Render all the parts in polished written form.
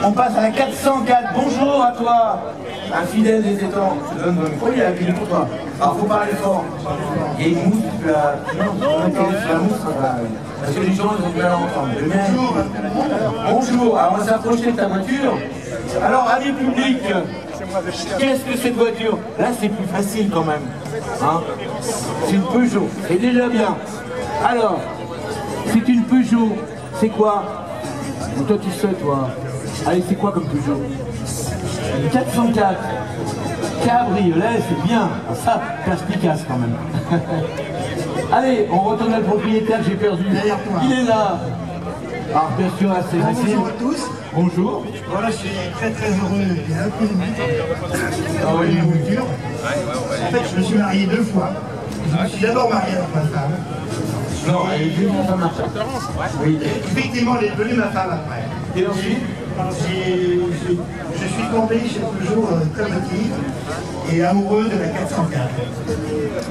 On passe à la 404. Bonjour à toi, un fidèle des étangs. Je te donne mon micro, il y a la pile pour toi. Alors, faut parler fort. Il y a une mousse, tu la... Non, la mousse, parce que les gens, ils ont du mal à entendre. Bonjour. Alors, on va s'approcher de ta voiture. Alors, avis public, qu'est-ce que cette voiture? Là, c'est plus facile quand même. Hein, c'est une Peugeot. C'est déjà bien. Alors, c'est une Peugeot. C'est quoi? Toi, tu sais, toi. Allez, c'est quoi comme Peugeot? Une 404. Cabriolet, c'est bien. Ça, perspicace quand même. Allez, on retourne à le propriétaire que j'ai perdu. Il est là. Alors, bien sûr, c'est facile. Bonjour à tous. Bonjour. Voilà, je suis très heureux d'avoir une voiture. En fait, je me suis marié 2 fois. Je me suis d'abord marié avec ma femme. Non, elle est devenue ma femme après. Oui. Effectivement, elle est devenue ma femme après. Et ensuite, je suis tombé chez Peugeot très petit et amoureux de la 404.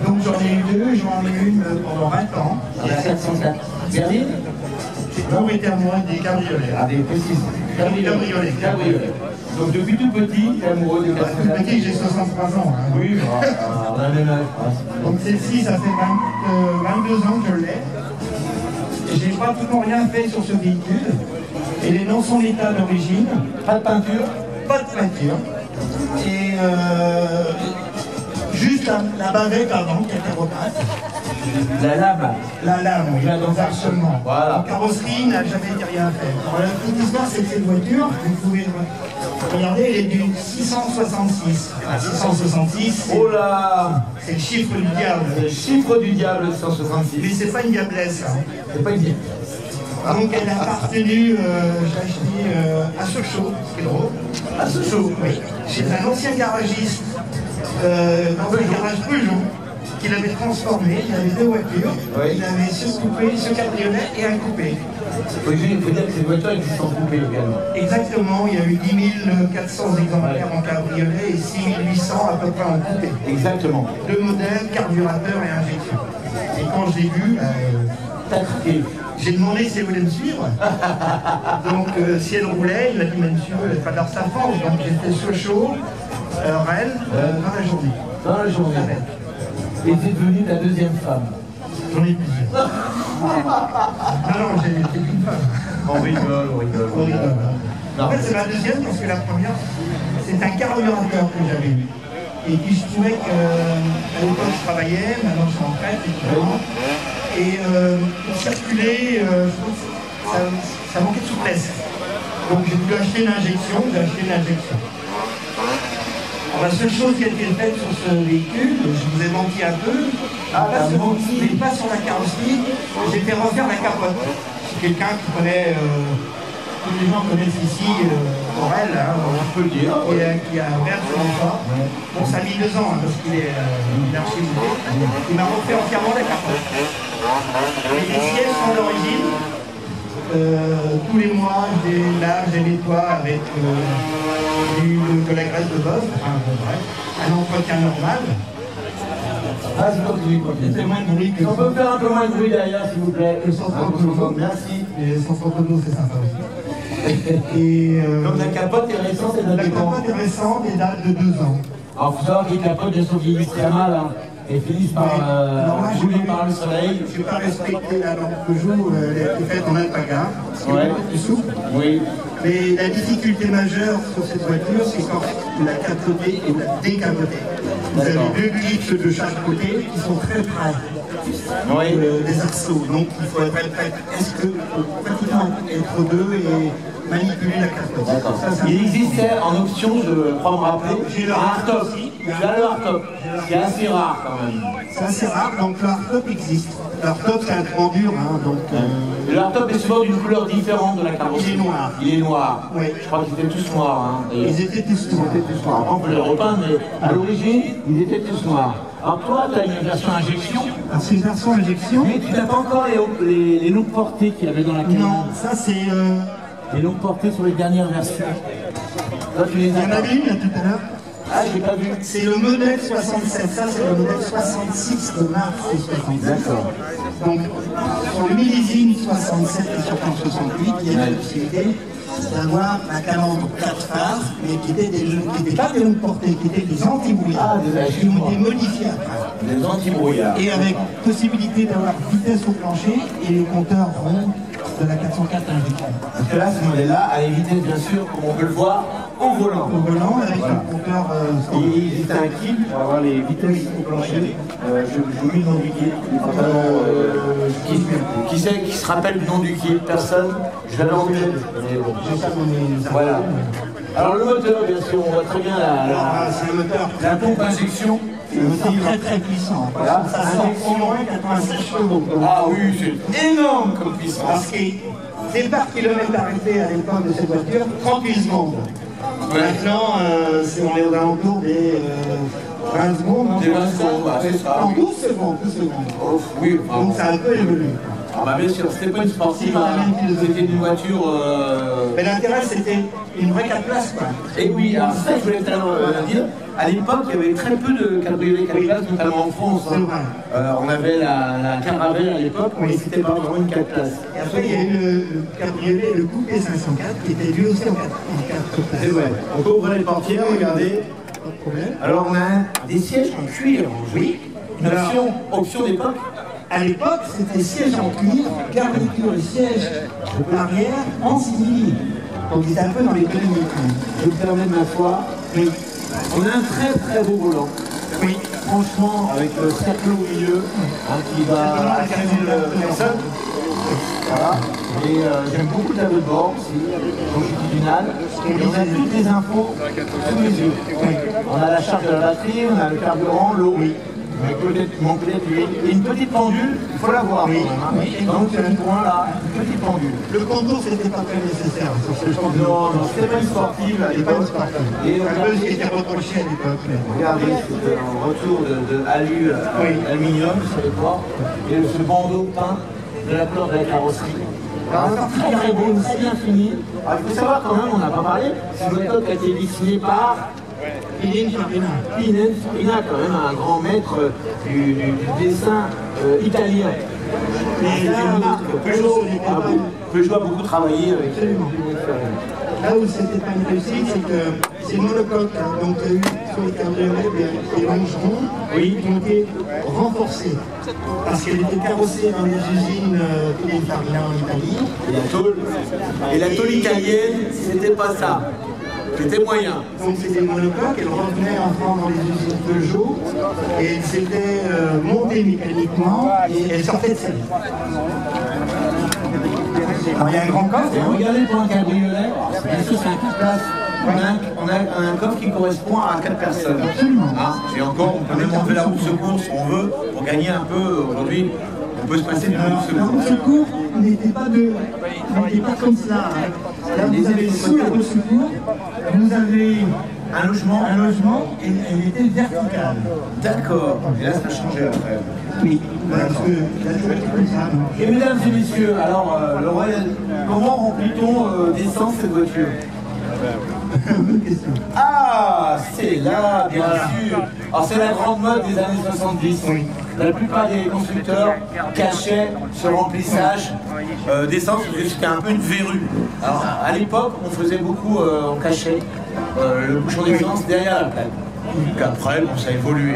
Donc j'en ai eu 2, j'en ai une pendant 20 ans. la 404. Berline? J'ai toujours été amoureux des cabriolets. Ah, des précises. Cabriolet. Cabriolet. Donc depuis tout petit, tu es amoureux des 404. Tout petit, j'ai 63 ans. Hein. Oui, on a le même âge. Donc celle-ci, ça fait 22 ans que je l'ai. Et j'ai pratiquement rien fait sur ce véhicule. Elle est dans son état d'origine. Pas de peinture? Pas de peinture. Et juste la bavette avant qui était repeinte. La lame. La lame, oui, Là, dans dans harcèlement. Voilà. La carrosserie n'a jamais été rien fait. Alors, la petite histoire, c'est que cette voiture, vous pouvez regarder, elle est du 666. 666, Oh là! c'est le chiffre du diable. C'est le chiffre du diable, Mais 166. c'est pas une diablesse, hein. C'est pas une idée. Donc elle a appartenu, j'ai acheté à Sochaux, c'est drôle. À Sochaux. Oui. C'est un ancien garagiste dans un garage Peugeot qu'il avait transformé. Il avait 2 voitures. Oui. Il avait ce coupé, ce cabriolet et un coupé. Il faut dire que cette voiture existe en coupé également. Exactement, il y a eu 10 400 exemplaires en cabriolet et 6 800 à peu près en coupé. Exactement. 2 modèles, carburateur et injection. Et quand je l'ai vu, T'as craqué. j'ai demandé si elle voulait me suivre. Donc si elle roulait, il m'a dit même suivre, elle traverse la France. Donc j'ai fait Sochaux, Rennes, dans la journée. Dans la journée. Et t'es devenue ta deuxième femme. J'en ai plusieurs. Non, j'ai qu'une femme. On rigole, on rigole. On rigole. En fait, c'est ma deuxième parce que la première, c'est un carburateur que j'avais eu. Et puis je trouvais qu'à l'époque je travaillais, maintenant je suis en retraite, etc. Et pour circuler, je trouve que ça manquait de souplesse. Donc j'ai voulu acheter une injection, j'ai acheté une injection. Alors, la seule chose qui a été faite sur ce véhicule, je vous ai menti un peu, mais pas sur la carrosserie, j'ai fait refaire la capote. C'est quelqu'un qui connaît, tous les gens connaissent ici Aurel, hein, On peut le dire. qui a ouvert sur l'emploi. Bon, ça a mis 2 ans, hein, parce qu'il est archivisé. Il m'a refait entièrement la capote. Les sièges sont d'origine. Tous les mois, je les lave, je les nettoie avec de la graisse de bœuf, enfin, bref, un entretien normal. Ah, je continue, continue. C'est moins de bruit que On peut faire un peu moins de bruit derrière, s'il vous plaît. le centre autonome. Merci. Et sans photo, c'est sympa aussi. Et Donc la capote est récente, elle date la de quand? capote est récente et date de 2 ans. Alors, il faut savoir que les capotes, elles sont vieillies très mal, hein, et finissent par brûler par le soleil. Je n'ai pas respecté la norme Peugeot, elle a été faite en alpaga, ce qui est Ouais. beaucoup plus souple. Oui. Mais la difficulté majeure sur cette voiture, c'est quand la capotée et la décapotée. Vous avez 2 clips de chaque côté qui sont très près Oui. des arceaux. Donc il faut être prêt. Est-ce que pratiquement être 2 et manipuler la capote. D'accord. Ça, c'est Il existait en option, je crois me rappeler, J'ai le un hardtop. aussi. Tu as le hardtop, qui est assez rare quand même. c'est assez rare, donc le hardtop existe. Le hardtop c'est un grand dur, hein, donc Le hardtop est souvent d'une couleur différente de la carrosserie. Il est noir. Il est noir. Oui. Je crois qu'ils étaient tous noirs. Hein, d'ailleurs. ils étaient tous noirs. Après, on peut les repeindre, mais à l'origine, ils étaient tous noirs. Alors toi, tu as une version injection, Alors, c'est une version injection. mais tu n'as pas encore les longues portées qu'il y avait dans la cabine. Non, ça c'est... Les longues portées sur les dernières versions. Toi, tu les il y en as. avait une là tout à l'heure. Ah, j'ai pas vu. C'est le modèle 67, ça c'est le modèle 66 de mars 67. D'accord. Donc, sur le millésime 67 et sur 68, il y a la possibilité d'avoir la calandre 4 phares, mais qui n'étaient pas des longues portées, qui étaient des anti-brouillards, qui ont été modifiés après. Des anti-brouillards. Et avec possibilité d'avoir vitesse au plancher et les compteurs ronds de la 404 injectée. Parce que là, ce modèle-là a les vitesses, bien sûr, comme on peut le voir, au volant. Au volant, avec le compteur Il existe un kit pour avoir les vitesses au plancher. Je vous mets le nom du kit. Qui c'est qui se rappelle du nom du kit? Personne? Je l'avais en tête. Voilà. Alors le moteur, bien sûr, on voit très bien c'est le moteur. la pompe injection. C'est un moteur très très puissant. Voilà. Ça sort au moins 86 chevaux. Ah oui, c'est énorme comme puissance. Parce que départ kilomètre arrêté à l'époque de cette voiture, 38 secondes. Maintenant, on est aux alentours des 20 secondes. Des 20 secondes, bah, c'est ça. Non, 12 secondes. Oh, oui, Donc ça a un peu évolué. Ah bah bien sûr, c'était pas une sportive, hein. C'était une voiture... Mais l'intérêt, c'était une vraie 4 places, quoi. Et oui, alors ça, je voulais dire, à l'époque, il y avait très peu de cabriolets 4 places, notamment en France. Hein. On avait la Caravelle à l'époque, mais c'était pas vraiment une 4 places. Et après, il y a eu le cabriolet, le coupé 504, qui était lui aussi en 4 places. C'est vrai. On peut ouvrir les portières, regardez. Pas de problème. Alors on a des sièges en cuir. Oui. Une option d'époque. À l'époque, c'était siège en cuir, garniture et siège arrière en civil. Donc ils étaient un peu dans l'économie. Je me permets de m'asseoir. Oui. On a un très très beau volant. Oui. Franchement, avec le cercle au milieu, hein, qui va accueillir le personne. Voilà. Et j'aime beaucoup le tableau de bord aussi, longitudinal. Et on a toutes les infos sous les yeux. On a la charge de la batterie, on a le carburant, l'eau. Peut-être manquer d'huile. Et une petite pendule, il faut la voir. Oui. Donc c'est un point là, une petite pendule. Le contour, c'était pas très nécessaire. Non, c'était pas une sportive à l'époque. Et un peu ce qui était reproché à l'époque. Regardez, c'était un retour de alu aluminium sur les ports. Et ce bandeau peint de la couleur de la carrosserie. Alors, c'est très beau, très bien fini. Alors, il faut savoir quand même, on n'a pas parlé, c'est une moto qui a été dessinée par Pininfarina. Pininfarina, quand même un grand maître du dessin italien. Et c'est une marque Peugeot a beaucoup travaillé avec Pininfarina. Là où c'était pas une réussite, c'est que c'est monocoque. Hein. Donc il y a eu sur les cabriolets des longerons qui ont été renforcés. Parce qu'elle était carrossée dans les usines Pininfarina en Italie. Et la tôle italienne, c'était pas ça. C'était moyen. Donc c'était une monocoque, elle revenait enfin dans les usines Peugeot et elle s'était montée mécaniquement et elle sortait de scène. Alors il y a un grand coffre. Et regardez pour un cabriolet, bien sûr c'est un 4 places. On a un coffre qui correspond à 4 personnes. Absolument. Hein, et encore, on peut même enlever la roue de secours si on veut, pour gagner un peu. Aujourd'hui, on peut se passer du roue de secours. La roue de secours n'était pas comme cela. Là, vous avez sous la roue de secours, vous avez un logement et elle était verticale. D'accord. Et là, ça a changé après. Oui, parce que la toujours été comme ça. Et mesdames et messieurs, alors, Laurel, comment remplit-on d'essence cette voiture? Bonne question. Ah, c'est là, bien sûr. Alors, c'est la grande mode des années 70. Oui. La plupart des constructeurs cachaient ce remplissage d'essence parce que c'était un peu une verrue. Alors, à l'époque, on faisait beaucoup, on cachait le bouchon d'essence derrière la plaque. Donc après, bon, ça a évolué.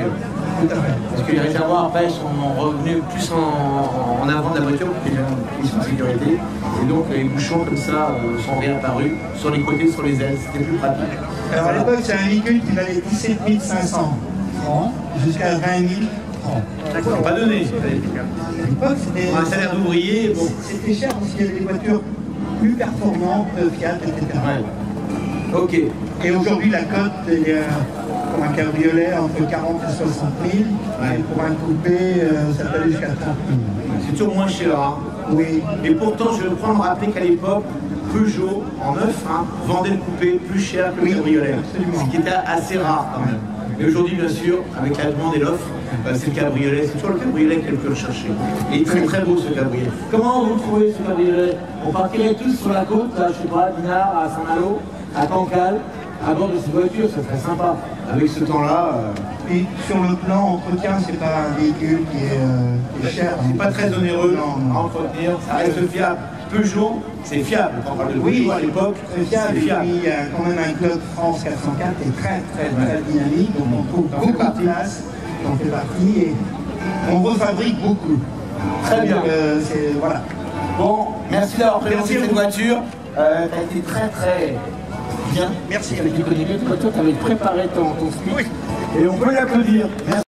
Parce que les réservoirs après sont revenus plus en avant de la voiture pour qu'il y ait une question de sécurité. Et donc les bouchons comme ça sont réapparus sur les côtés, sur les ailes. C'était plus pratique. Alors à l'époque, c'est un véhicule qui valait 17 500 francs jusqu'à 20 000 francs. Ça n'a pas donné. À l'époque, c'était Un salaire d'ouvrier, bon. C'était cher parce qu'il y avait des voitures plus performantes, Fiat, etc. Ouais. Ok. Et aujourd'hui, la cote est pour un cabriolet entre 40 et 60 000. Ouais. Et pour un coupé, ça peut aller jusqu'à 30 000. C'est toujours moins cher. Hein. Oui. Et pourtant, je crois me rappeler qu'à l'époque, Peugeot, en neuf, vendait le coupé plus cher que le cabriolet. Absolument. Ce qui était assez rare quand même. Et aujourd'hui, bien sûr, avec la demande et l'offre, c'est le cabriolet. C'est toujours le cabriolet qu'elle peut rechercher. Et il est très très beau ce cabriolet. Comment vous trouvez ce cabriolet? On partirait tous sur la côte, là, je sais pas, à Dinard, à Saint-Malo, à Cancale, à bord de cette voiture, ça serait sympa. Avec ce temps-là. Et sur le plan entretien, c'est pas un véhicule qui est cher. C'est pas très onéreux Non. à entretenir, ça reste fiable. Peugeot, c'est fiable. Quand on parle de Peugeot à l'époque, c'est fiable. Il y a quand même un club France 404 qui est très dynamique, donc on trouve beaucoup de place, on fait partie et on refabrique beaucoup. Très bien. Voilà. Bon, merci d'avoir présenté cette voiture. Tu as été très bien. Merci. Tu connais bien cette voiture, tu avais préparé ton speech. Oui. Et on peut l'applaudir. Merci.